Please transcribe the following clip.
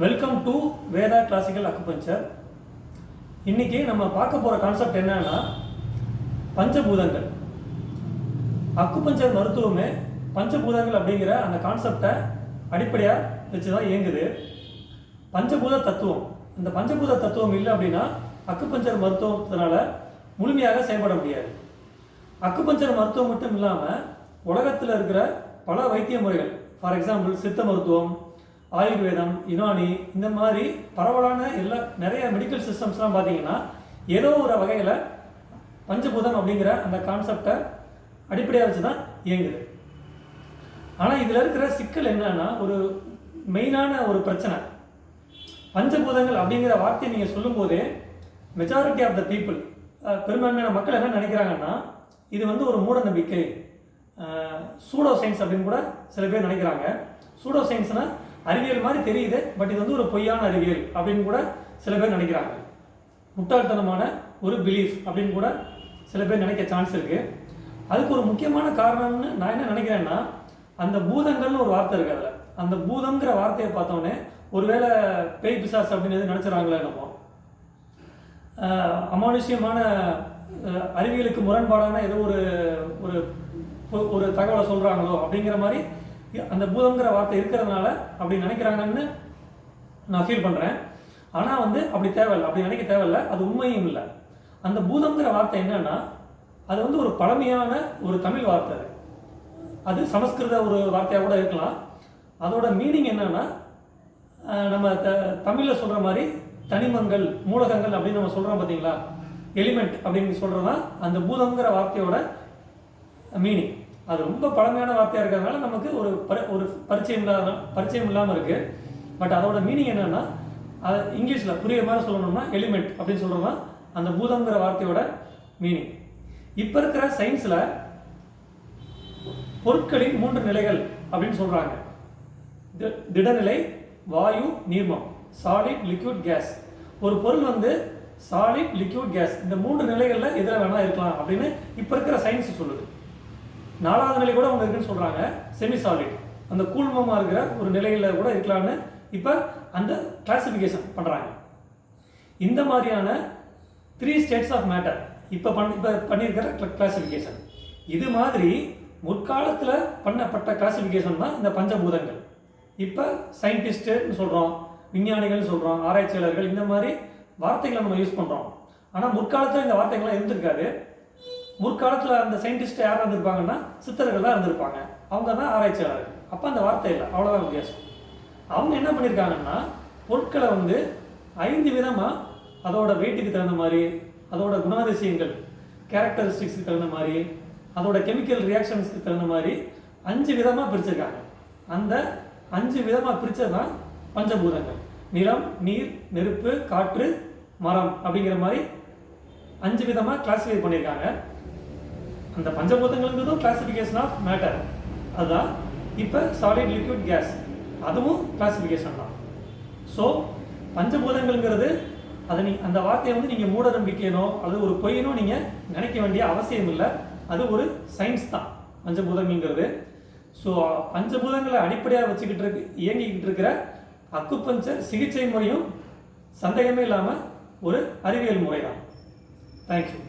Welcome to Veda classical acupuncture. இன்னைக்கு நம்ம பார்க்க போகிற கான்செப்ட் என்னன்னா பஞ்சபூதங்கள். அக்குபஞ்சர் மருத்துவமே பஞ்சபூதங்கள் அப்படிங்கிற அந்த கான்செப்டை அடிப்படையாக வச்சு தான் இயங்குது. பஞ்சபூத தத்துவம், இந்த பஞ்சபூத தத்துவம் இல்லை அப்படின்னா அக்குபஞ்சர் மருத்துவத்தினால முழுமையாக செயல்பட முடியாது. அக்குபஞ்சர் மருத்துவம் மட்டும் இல்லாமல் உலகத்தில் இருக்கிற பல வைத்திய முறைகள், ஃபார் எக்ஸாம்பிள் சித்த மருத்துவம், ஆயுர்வேதம், யுனானி, இந்த மாதிரி பரவலான நிறைய மெடிக்கல் சிஸ்டம்ஸ்லாம் பார்த்தீங்கன்னா ஏதோ ஒரு வகையில் பஞ்சபூதம் அப்படிங்கிற அந்த கான்செப்டை அடிப்படையாக வச்சு தான் இயங்குது. ஆனால் இதில் இருக்கிற சிக்கல் என்னன்னா, ஒரு மெயினான ஒரு பிரச்சனை, பஞ்சபூதங்கள் அப்படிங்கிற வார்த்தையை நீங்கள் சொல்லும்போதே மெஜாரிட்டி ஆஃப் த பீப்புள், பெரும்பான்மையான மக்கள் என்ன நினைக்கிறாங்கன்னா, இது ஒரு மூட நம்பிக்கை, சூடோ சயின்ஸ் அப்படின்னு கூட சில பேர் நினைக்கிறாங்க. சூடோ சயின்ஸ்னால் அறிவியல் மாதிரி தெரியுது, பட் இது ஒரு பொய்யான அறிவியல் அப்படின்னு கூட சில பேர் நினைக்கிறாங்க. முட்டாள்தனமான ஒரு பிலீஃப் அப்படின்னு கூட சில பேர் நினைக்க சான்ஸ் இருக்குது. அதுக்கு ஒரு முக்கியமான காரணம்னு நான் என்ன நினைக்கிறேன்னா, அந்த பூதங்கள்னு ஒரு வார்த்தை இருக்குது. அதில் அந்த பூதங்கிற வார்த்தையை பார்த்தோன்னே ஒருவேளை பேய் பிசாஸ் அப்படின்னு எது நினச்சிடறாங்களே, நம்ம அமானுஷ்யமான அறிவியலுக்கு முரண்பாடான ஏதோ ஒரு ஒரு தகவலை சொல்கிறாங்களோ அப்படிங்கிற மாதிரி அந்த பூதங்கிற வார்த்தை இருக்கிறதுனால அப்படி நினைக்கிறாங்கன்னு நான் ஃபீல் பண்ணுறேன். ஆனால் அப்படி தேவையில்லை, அப்படி நினைக்க தேவையில்லை, அது உண்மையும் இல்லை. அந்த பூதங்கிற வார்த்தை என்னன்னா, அது ஒரு பழமையான ஒரு தமிழ் வார்த்தை. அது சமஸ்கிருத ஒரு வார்த்தையாக கூட இருக்கலாம். அதோட மீனிங் என்னன்னா, நம்ம தமிழில் சொல்கிற மாதிரி தனிமங்கள், மூலகங்கள் அப்படின்னு நம்ம சொல்கிறோம் பார்த்தீங்களா, எலிமெண்ட் அப்படின்னு சொல்கிறது தான் அந்த பூதங்கிற வார்த்தையோட மீனிங். அது ரொம்ப பழமையான வார்த்தையாக இருக்கிறதுனால நமக்கு ஒரு பரிச்சயம் இல்லாமல் இருக்குது. பட் அதோட மீனிங் என்னென்னா, அது இங்கிலீஷில் புரிய மாதிரி சொல்லணும்னா எலிமெண்ட் அப்படின்னு சொல்கிறது தான் அந்த பூதங்கிற வார்த்தையோட மீனிங். இப்போ இருக்கிற சயின்ஸில் பொருட்களின் 3 நிலைகள் அப்படின்னு சொல்கிறாங்க. திடநிலை, வாயு, நீர்மம், சாலிட், லிக்விட், கேஸ். ஒரு பொருள் சாலிட், லிக்விட், கேஸ், இந்த 3 நிலைகளில் எதில் வேணால் இருக்கலாம் அப்படின்னு இப்போ இருக்கிற சயின்ஸ் சொல்லுது. 4வது நிலை கூட இருக்குன்னு சொல்கிறாங்க, செமி சாலிட், அந்த கூழ்மமாக இருக்கிற ஒரு நிலையில் கூட இருக்கலான்னு இப்போ அந்த கிளாசிஃபிகேஷன் பண்ணுறாங்க. இந்த மாதிரியான 3 ஸ்டேட்ஸ் ஆஃப் மேட்டர் இப்போ பண்ணியிருக்கிற கிளாசிஃபிகேஷன். இது மாதிரி முற்காலத்தில் பண்ணப்பட்ட கிளாசிஃபிகேஷன் தான் இந்த பஞ்சபூதங்கள். இப்போ சயின்டிஸ்ட்டுன்னு சொல்கிறோம், விஞ்ஞானிகள் சொல்கிறோம், ஆராய்ச்சியாளர்கள், இந்த மாதிரி வார்த்தைகளை நம்ம யூஸ் பண்ணுறோம். ஆனால் முற்காலத்தில் இந்த வார்த்தைகள்லாம் இருந்திருக்காது. முற்காலத்தில் அந்த சயின்டிஸ்ட் யார் இருந்திருப்பாங்கன்னா சித்தர்கள் தான் இருந்திருப்பாங்க, அவங்க தான் ஆராய்ச்சியாளர்கள். அப்போ அந்த வார்த்தை இல்லை, அவ்வளோதான் வித்தியாசம். அவங்க என்ன பண்ணியிருக்காங்கன்னா, பொருட்களை 5 விதமாக அதோட வெயிட்டுக்கு தகுந்த மாதிரி, அதோட குணாதிசயங்கள், கேரக்டரிஸ்டிக்ஸுக்கு தகுந்த மாதிரி, அதோட கெமிக்கல் ரியாக்ஷன்ஸுக்கு தகுந்த மாதிரி 5 விதமாக பிரிச்சிருக்காங்க. அந்த 5 விதமாக பிரித்தது தான் பஞ்சபூதங்கள். நிலம், நீர், நெருப்பு, காற்று, மரம் அப்படிங்கிற மாதிரி 5 விதமாக கிளாஸிஃபை பண்ணியிருக்காங்க. அந்த பஞ்சபூதங்களுங்கிறதும் கிளாசிஃபிகேஷன் ஆஃப் மேட்டர். அதுதான் இப்போ சாலிட், லிக்விட், கேஸ், அதுவும் கிளாசிஃபிகேஷன் தான். ஸோ பஞ்சபூதங்கள்ங்கிறது அந்த வார்த்தையை நீங்கள் மூட நம்பிக்கையினோ அல்லது ஒரு பொய்யனோ நீங்கள் நினைக்க வேண்டிய அவசியம் இல்லை. அது ஒரு சயின்ஸ் தான் பஞ்சபூதங்கள்ங்கிறது. ஸோ பஞ்சபூதங்களை அடிப்படையாக வச்சுக்கிட்டு இயங்கிக்கிட்டு இருக்கிற அக்குபஞ்சர் சிகிச்சை முறையும் சந்தேகமே இல்லாமல் ஒரு அறிவியல் முறை தான். தேங்க்யூ.